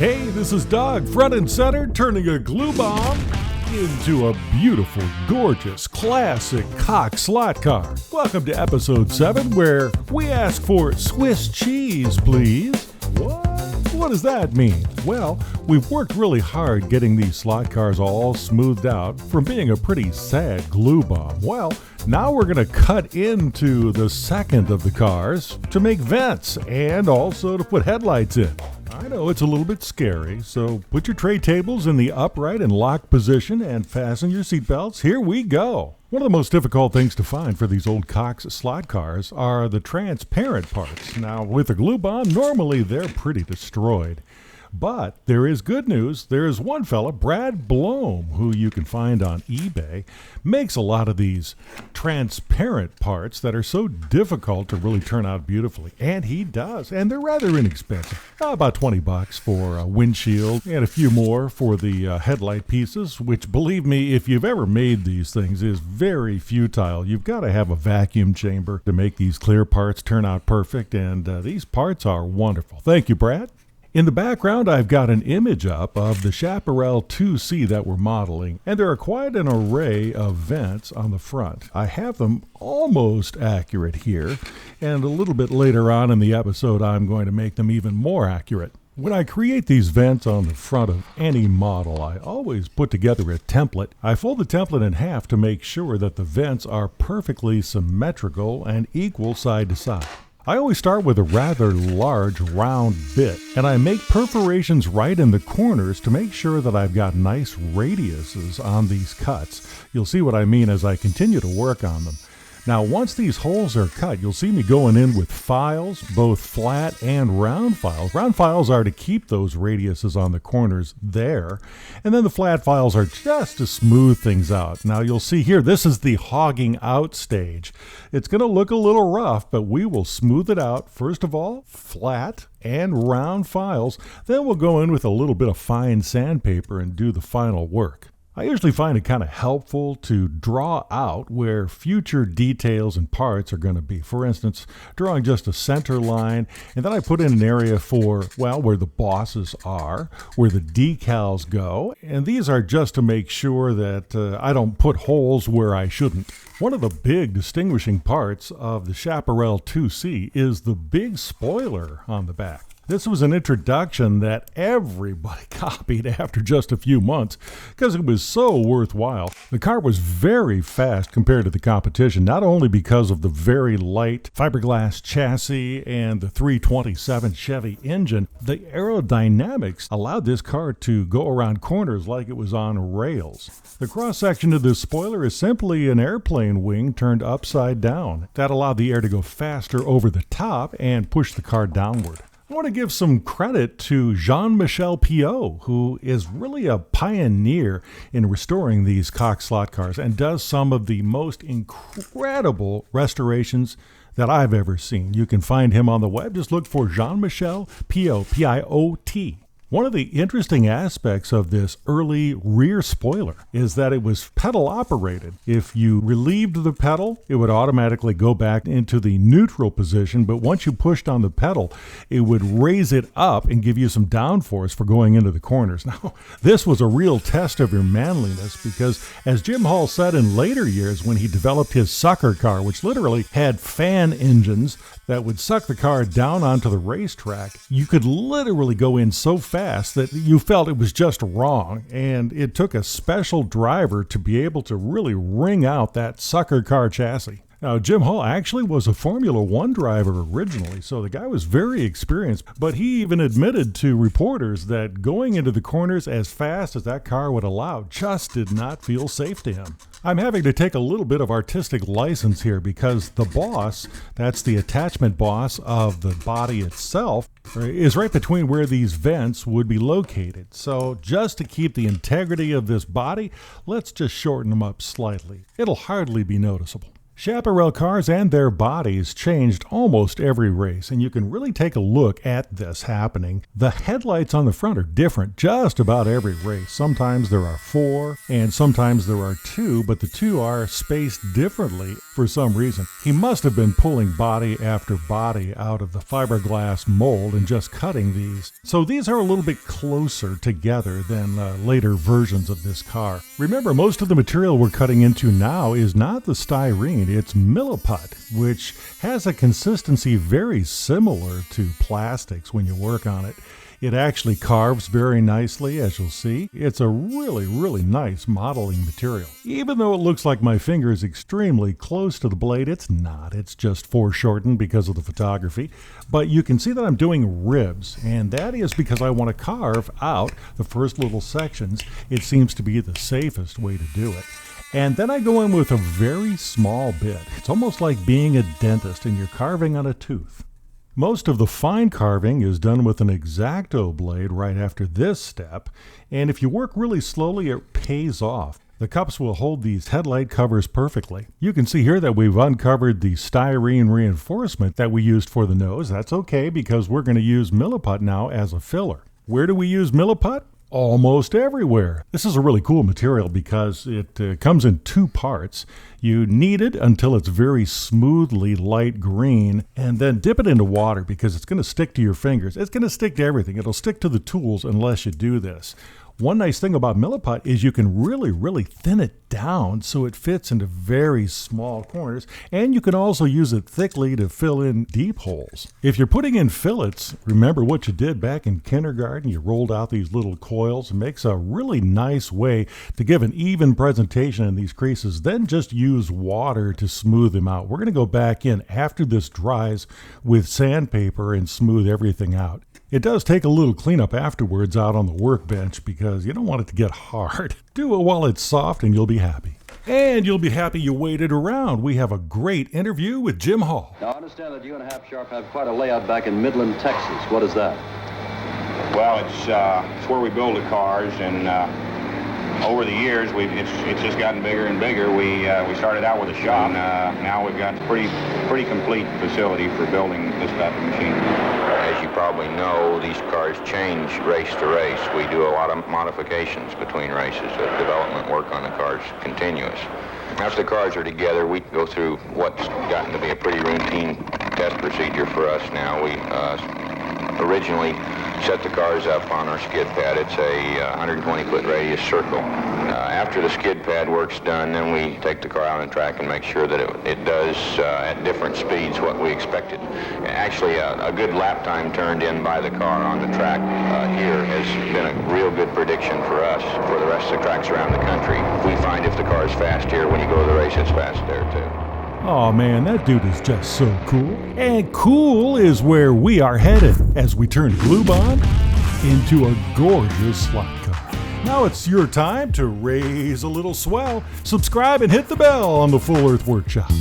Hey, this is Doug, front and center, turning a glue bomb into a beautiful, gorgeous, classic Cox slot car. Welcome to episode 7, where we ask for Swiss cheese, please. What? What does that mean? Well, we've worked really hard getting these slot cars all smoothed out from being a pretty sad glue bomb. Well, now we're going to cut into the second of the cars to make vents and also to put headlights in. I know it's a little bit scary, so put your tray tables in the upright and locked position and fasten your seatbelts. Here we go. One of the most difficult things to find for these old Cox slot cars are the transparent parts. Now, with a glue bomb, normally they're pretty destroyed. But there is good news. There is one fella, Brad Blome, who you can find on eBay, makes a lot of these transparent parts that are so difficult to really turn out beautifully. And he does. And they're rather inexpensive. About $20 for a windshield and a few more for the headlight pieces, which, believe me, if you've ever made these things, is very futile. You've got to have a vacuum chamber to make these clear parts turn out perfect. And these parts are wonderful. Thank you, Brad. In the background, I've got an image up of the Chaparral 2C that we're modeling, and there are quite an array of vents on the front. I have them almost accurate here, and a little bit later on in the episode, I'm going to make them even more accurate. When I create these vents on the front of any model, I always put together a template. I fold the template in half to make sure that the vents are perfectly symmetrical and equal side to side. I always start with a rather large round bit, and I make perforations right in the corners to make sure that I've got nice radiuses on these cuts. You'll see what I mean as I continue to work on them. Now, once these holes are cut, you'll see me going in with files, both flat and round files. Round files are to keep those radiuses on the corners there, and then the flat files are just to smooth things out. Now, you'll see here, this is the hogging out stage. It's going to look a little rough, but we will smooth it out. First of all, flat and round files. Then we'll go in with a little bit of fine sandpaper and do the final work. I usually find it kind of helpful to draw out where future details and parts are going to be. For instance, drawing just a center line, and then I put in an area for, well, where the bosses are, where the decals go, and these are just to make sure that I don't put holes where I shouldn't. One of the big distinguishing parts of the Chaparral 2C is the big spoiler on the back. This was an introduction that everybody copied after just a few months because it was so worthwhile. The car was very fast compared to the competition, not only because of the very light fiberglass chassis and the 327 Chevy engine. The aerodynamics allowed this car to go around corners like it was on rails. The cross-section of this spoiler is simply an airplane wing turned upside down. That allowed the air to go faster over the top and push the car downward. I want to give some credit to Jean-Michel Piot, who is really a pioneer in restoring these Cox slot cars and does some of the most incredible restorations that I've ever seen. You can find him on the web. Just look for Jean-Michel Piot, P-I-O-T. One of the interesting aspects of this early rear spoiler is that it was pedal operated. If you relieved the pedal, it would automatically go back into the neutral position, but once you pushed on the pedal, it would raise it up and give you some downforce for going into the corners. Now, this was a real test of your manliness because, as Jim Hall said in later years when he developed his sucker car, which literally had fan engines that would suck the car down onto the racetrack, you could literally go in so fast that you felt it was just wrong, and it took a special driver to be able to really wring out that sucker car chassis. Now, Jim Hall actually was a Formula One driver originally, so the guy was very experienced, but he even admitted to reporters that going into the corners as fast as that car would allow just did not feel safe to him. I'm having to take a little bit of artistic license here because the boss, that's the attachment boss of the body itself, is right between where these vents would be located. So just to keep the integrity of this body, let's just shorten them up slightly. It'll hardly be noticeable. Chaparral cars and their bodies changed almost every race, and you can really take a look at this happening. The headlights on the front are different just about every race. Sometimes there are 4, and sometimes there are 2, but the 2 are spaced differently for some reason. He must have been pulling body after body out of the fiberglass mold and just cutting these. So these are a little bit closer together than later versions of this car. Remember, most of the material we're cutting into now is not the styrene. It's milliput, which has a consistency very similar to plastics when you work on it. It actually carves very nicely, as you'll see. It's a really nice modeling material. Even though it looks like my finger is extremely close to the blade, it's not. It's just foreshortened because of the photography. But you can see that I'm doing ribs, and that is because I want to carve out the first little sections. It seems to be the safest way to do it. And then I go in with a very small bit. It's almost like being a dentist and you're carving on a tooth. Most of the fine carving is done with an X-Acto blade right after this step, and if you work really slowly, it pays off. The cups will hold these headlight covers perfectly. You can see here that we've uncovered the styrene reinforcement that we used for the nose. That's okay because we're going to use milliput now as a filler. Where do we use milliput? Almost everywhere. This is a really cool material because it comes in 2 parts. You knead it until it's very smoothly light green, and then dip it into water because it's going to stick to your fingers. It's going to stick to everything. It'll stick to the tools unless you do this. One nice thing about milliput is you can really thin it down so it fits into very small corners, and you can also use it thickly to fill in deep holes. If you're putting in fillets, remember what you did back in kindergarten. You rolled out these little coils. It makes a really nice way to give an even presentation in these creases. Then just use water to smooth them out. We're going to go back in after this dries with sandpaper and smooth everything out. It does take a little cleanup afterwards out on the workbench because you don't want it to get hard. Do it while it's soft and you'll be happy. And you'll be happy you waited around. We have a great interview with Jim Hall. Now, I understand that you and Half Sharp have quite a layout back in Midland, Texas. What is that? Well, it's where we build the cars, and over the years, it's just gotten bigger and bigger. We started out with a shop, and now we've got a pretty complete facility for building this type of machinery. As you probably know, these cars change race to race. We do a lot of modifications between races. The development work on the car is continuous. After the cars are together, we go through what's gotten to be a pretty routine test procedure for us now. We originally set the cars up on our skid pad. It's a 120-foot radius circle. After the skid pad work's done, then we take the car out on track and make sure that it does at different speeds what we expected. Actually, a good lap time turned in by the car on the track here has been a real good prediction for us for the rest of the tracks around the country. We find if the car's fast here, when you go to the race, it's fast there too. Oh man, that dude is just so cool. And cool is where we are headed as we turn Glue Bomb into a gorgeous slot car. Now it's your time to raise a little swell. Subscribe and hit the bell on the Full Earth Workshop.